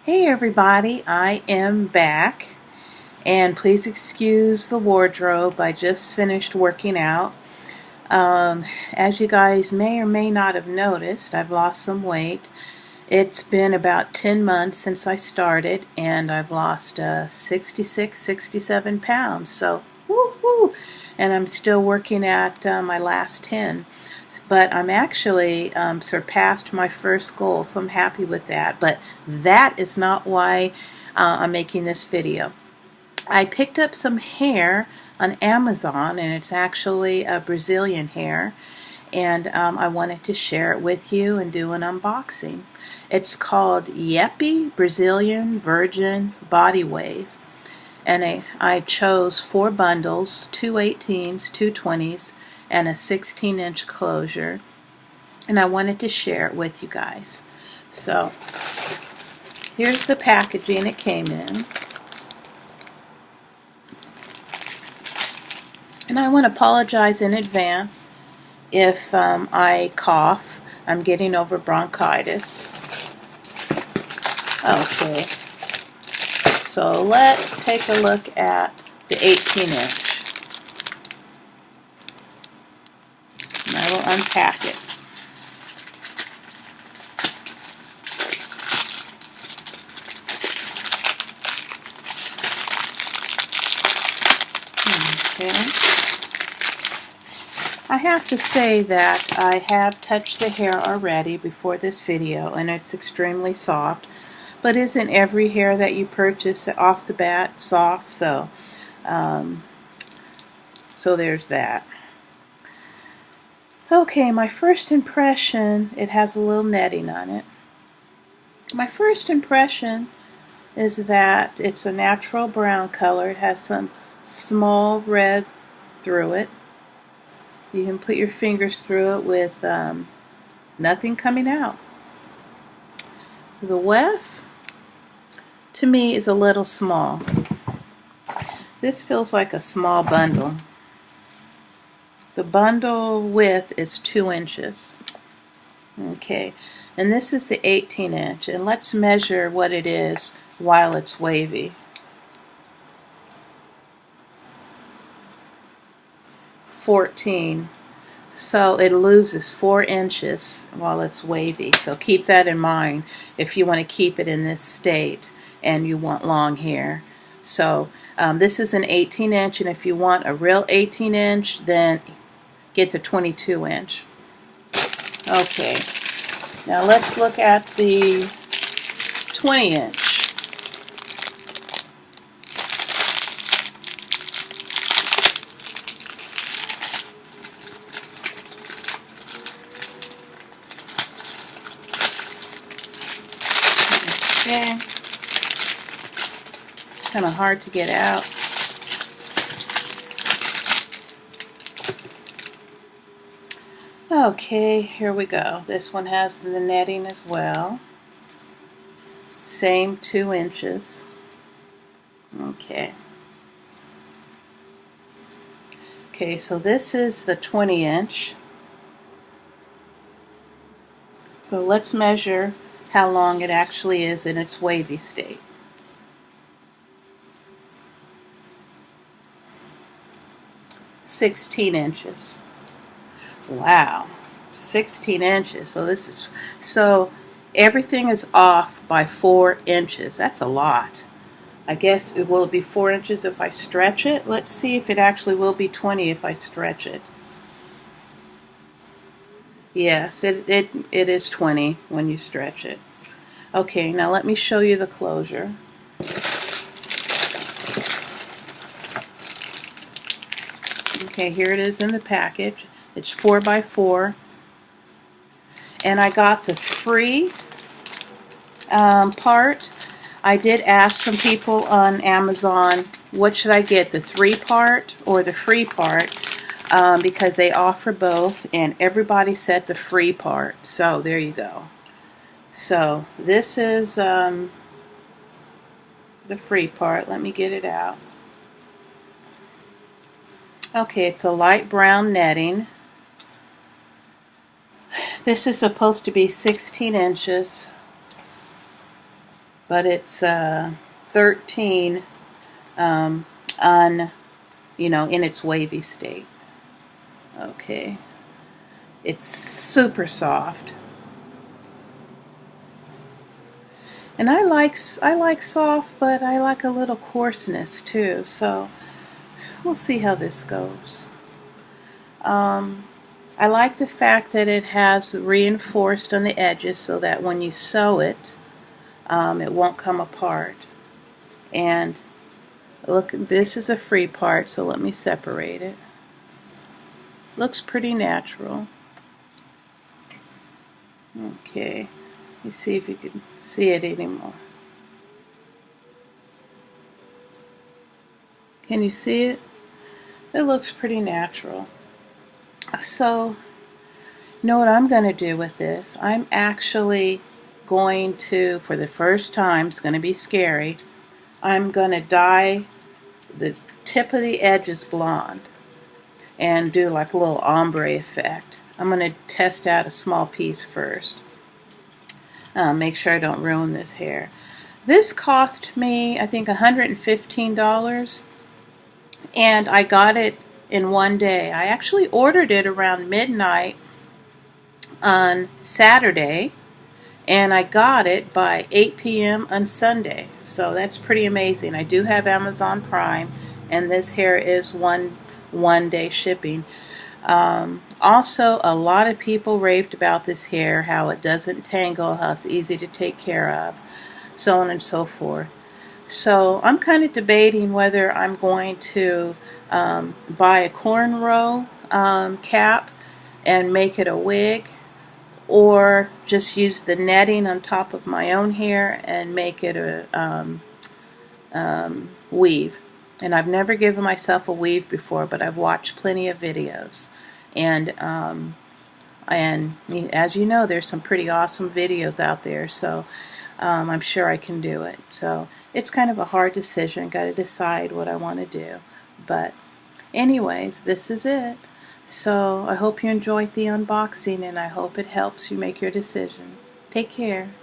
Hey everybody, I am back, and please excuse the wardrobe. I just finished working out. As you guys may or may not have noticed, I've lost some weight. It's been about 10 months since I started, and I've lost 66, 67 pounds. So, woo-hoo! And I'm still working at my last 10. But I'm actually surpassed my first goal, so I'm happy with that. But that is not why I'm making this video. I picked up some hair on Amazon, and it's actually a Brazilian hair, and I wanted to share it with you and do an unboxing. It's called YePei Brazilian Virgin Body Wave, and I chose 4 bundles, 2 18s, 2 20s, and a 16-inch closure, and I wanted to share it with you guys. So here's the packaging it came in. And I want to apologize in advance if I cough. I'm getting over bronchitis. Okay, so let's take a look at the 18-inch. And I will unpack it. Okay. I have to say that I have touched the hair already before this video, and it's extremely soft. But isn't every hair that you purchase off the bat soft? So there's that. Okay, my first impression, it has a little netting on it. My first impression is that it's a natural brown color. It has some small red through it. You can put your fingers through it with nothing coming out. The weft, to me, is a little small. This feels like a small bundle. The bundle width is 2 inches. Okay, and this is the 18-inch, and let's measure what it is while it's wavy. 14. So it loses 4 inches while it's wavy. So keep that in mind if you want to keep it in this state and you want long hair. So this is an 18-inch, and if you want a real 18-inch, then get the 22-inch. Okay, now let's look at the 20-inch. Okay, kind of hard to get out. Okay, here we go. This one has the netting as well. Same 2 inches. Okay. Okay, so this is the 20-inch. So let's measure how long it actually is in its wavy state. "16 inches. Wow, 16 inches. So everything is off by 4 inches. That's a lot. I guess it will be 4 inches if I stretch it. Let's see if it actually will be 20 if I stretch it. Yes, it is 20 when you stretch it. Okay, now let me show you the closure. Okay, here it is in the package. It's 4 by 4, and I got the free part. I did ask some people on Amazon, what should I get, the 3 part or the free part, because they offer both, and everybody said the free part. So there you go. So this is the free part. Let me get it out. Okay, it's a light brown netting. This is supposed to be 16 inches, but it's 13 in its wavy state. Okay, it's super soft, and I like soft, but I like a little coarseness too. So we'll see how this goes. I like the fact that it has reinforced on the edges so that when you sew it, it won't come apart. And look, this is a free part, so let me separate it. Looks pretty natural. Okay, let me see if you can see it anymore. Can you see it? It looks pretty natural. So, you know what I'm going to do with this? I'm actually going to, for the first time, it's going to be scary, I'm going to dye the tip of the edges blonde and do like a little ombre effect. I'm going to test out a small piece first. Make sure I don't ruin this hair. This cost me, I think, $115, and I got it in one day. I actually ordered it around midnight on Saturday, and I got it by 8 p.m. on Sunday. So that's pretty amazing. I do have Amazon Prime, and this hair is one day shipping. Also, a lot of people raved about this hair, how it doesn't tangle, how it's easy to take care of, so on and so forth. So I'm kind of debating whether I'm going to buy a cornrow cap and make it a wig, or just use the netting on top of my own hair and make it a weave. And I've never given myself a weave before, but I've watched plenty of videos. And as you know, there's some pretty awesome videos out there, so I'm sure I can do it. So it's kind of a hard decision. Got to decide what I want to do. But anyways, this is it. So I hope you enjoyed the unboxing, and I hope it helps you make your decision. Take care.